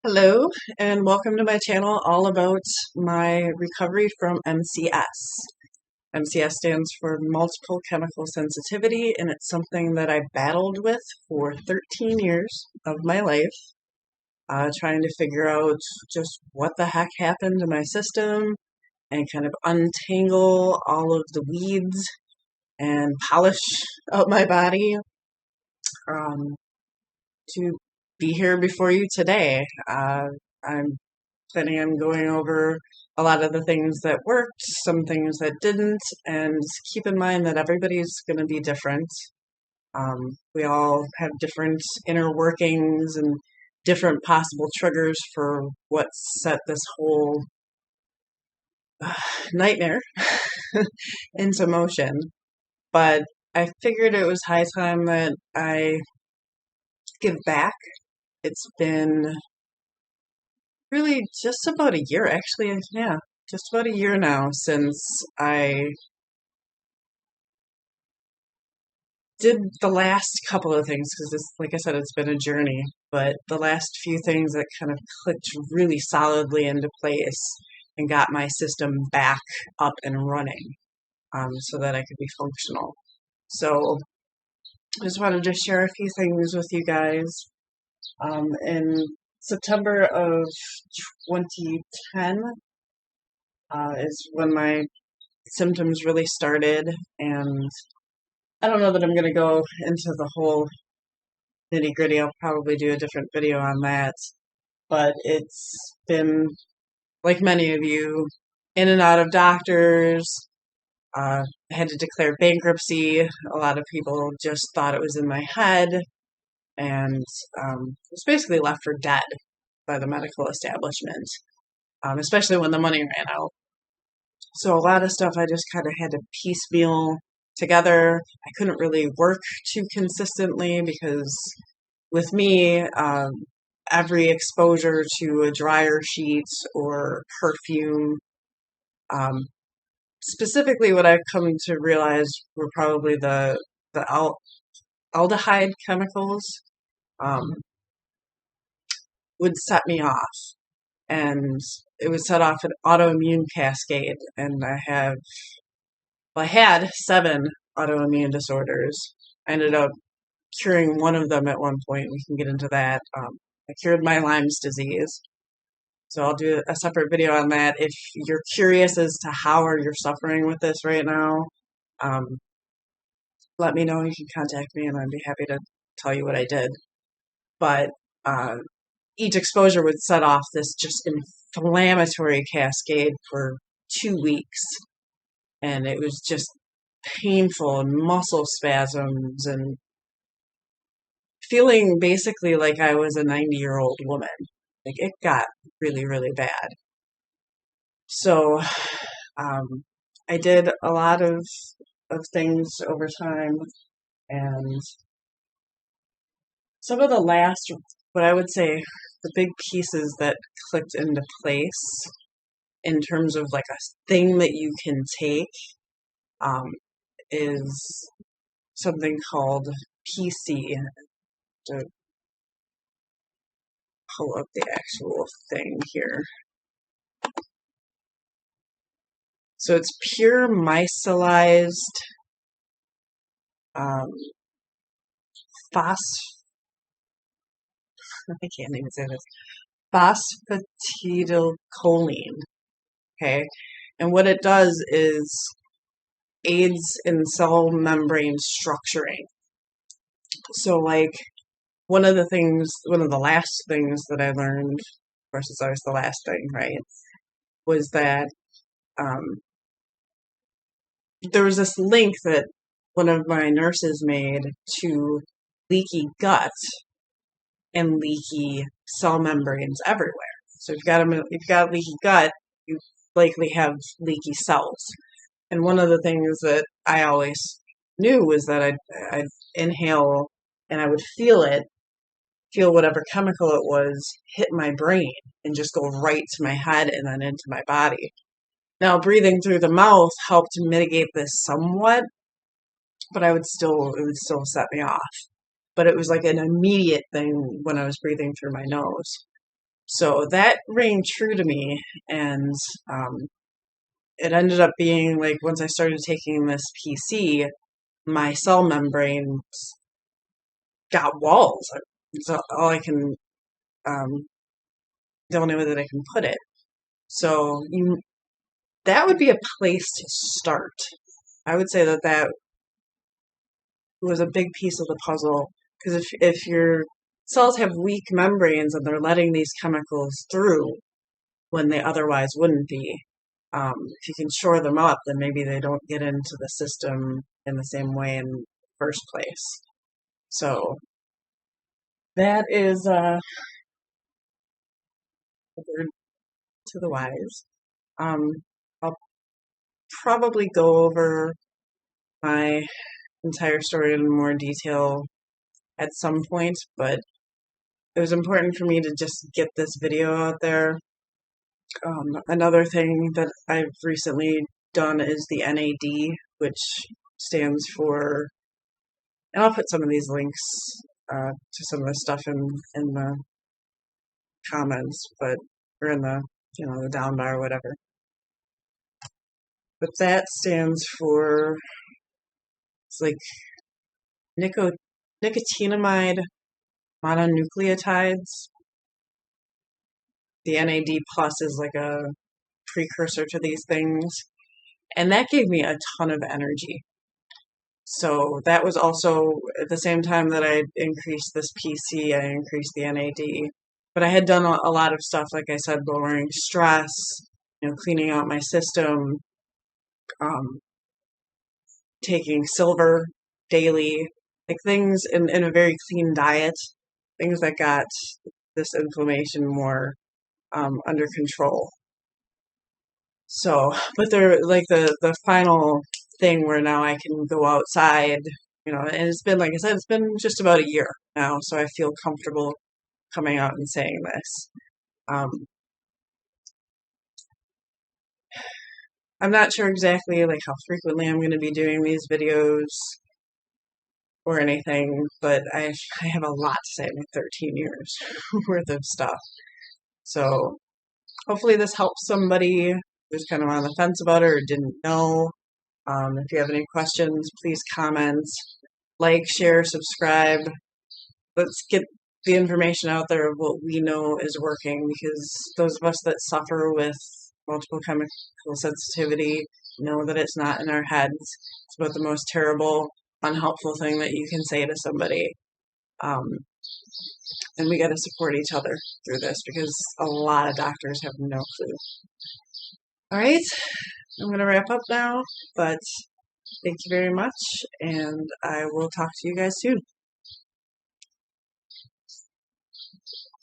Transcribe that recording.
Hello, and welcome to my channel all about my recovery from MCS. MCS stands for multiple chemical sensitivity, and it's something that I battled with for 13 years of my life, trying to figure out just what the heck happened to my system and kind of untangle all of the weeds and polish out my body um, to be here before you today. I'm planning on going over a lot of the things that worked, some things that didn't, and keep in mind that everybody's going to be different. We all have different inner workings and different possible triggers for what set this whole nightmare into motion. But I figured it was high time that I give back. It's been really just about a year, actually. Yeah, just about a year now since I did the last couple of things, because it's, like I said, it's been a journey, but the last few things that kind of clicked really solidly into place and got my system back up and running, so that I could be functional. So I just wanted to share a few things with you guys. In September of 2010 is when my symptoms really started, and I don't know that I'm going to go into the whole nitty gritty. I'll probably do a different video on that, but it's been, like many of you, in and out of doctors. I had to declare bankruptcy. A lot of people just thought it was in my head, and was basically left for dead by the medical establishment, especially when the money ran out. So a lot of stuff I just kind of had to piecemeal together. I couldn't really work too consistently because with me, every exposure to a dryer sheet or perfume, specifically what I've come to realize were probably the aldehyde chemicals, um, would set me off. And it would set off an autoimmune cascade. And I had 7 autoimmune disorders. I ended up curing one of them at one point. We can get into that. I cured my Lyme's disease. So I'll do a separate video on that. If you're curious as to how or you're suffering with this right now, um, let me know. You can contact me and I'd be happy to tell you what I did. But each exposure would set off this just inflammatory cascade for 2 weeks. And it was just painful and muscle spasms and feeling basically like I was a 90-year-old woman. Like, it got really, really bad. So I did a lot of things over time, and some of the last, what I would say, the big pieces that clicked into place in terms of like a thing that you can take, is something called PC. To pull up the actual thing here. So it's pure micellized phos. I can't even say this. Phosphatidylcholine. Okay, and what it does is aids in cell membrane structuring. So, like, one of the last things that I learned, of course it's always the last thing, right, was that there was this link that one of my nurses made to leaky gut and leaky cell membranes everywhere. So if you've got leaky gut, you likely have leaky cells. And one of the things that I always knew was that I'd inhale and I would feel whatever chemical it was hit my brain and just go right to my head and then into my body. Now, breathing through the mouth helped to mitigate this somewhat, but it would still set me off. But it was like an immediate thing when I was breathing through my nose. So that rang true to me, and it ended up being like once I started taking this PC, my cell membrane got walls. It's all I can, the only way that I can put it. So that would be a place to start. I would say that that was a big piece of the puzzle, because if your cells have weak membranes and they're letting these chemicals through when they otherwise wouldn't be, if you can shore them up, then maybe they don't get into the system in the same way in the first place. So that is a word to the wise. I'll probably go over my entire story in more detail at some point, but it was important for me to just get this video out there. Another thing that I've recently done is the NAD, which stands for, and I'll put some of these links to some of the stuff in the comments, but or in the the down bar or whatever. But that stands for, it's like nicotinamide mononucleotides. The NAD plus is like a precursor to these things, and that gave me a ton of energy. So that was also at the same time that I increased this PC, I increased the NAD. But I had done a lot of stuff, like I said, lowering stress, cleaning out my system, taking silver daily, like things in a very clean diet, things that got this inflammation more under control. So, but they're like the final thing where now I can go outside, and it's been, like I said, it's been just about a year now, so I feel comfortable coming out and saying this. I'm not sure exactly like how frequently I'm going to be doing these videos or anything, but I have a lot to say, like 13 years worth of stuff. So hopefully this helps somebody who's kind of on the fence about it or didn't know. If you have any questions, please comment, like, share, subscribe. Let's get the information out there of what we know is working, because those of us that suffer with multiple chemical sensitivity know that it's not in our heads. It's about the most terrible, unhelpful thing that you can say to somebody. And we got to support each other through this, because a lot of doctors have no clue. All right, I'm going to wrap up now, but thank you very much, and I will talk to you guys soon.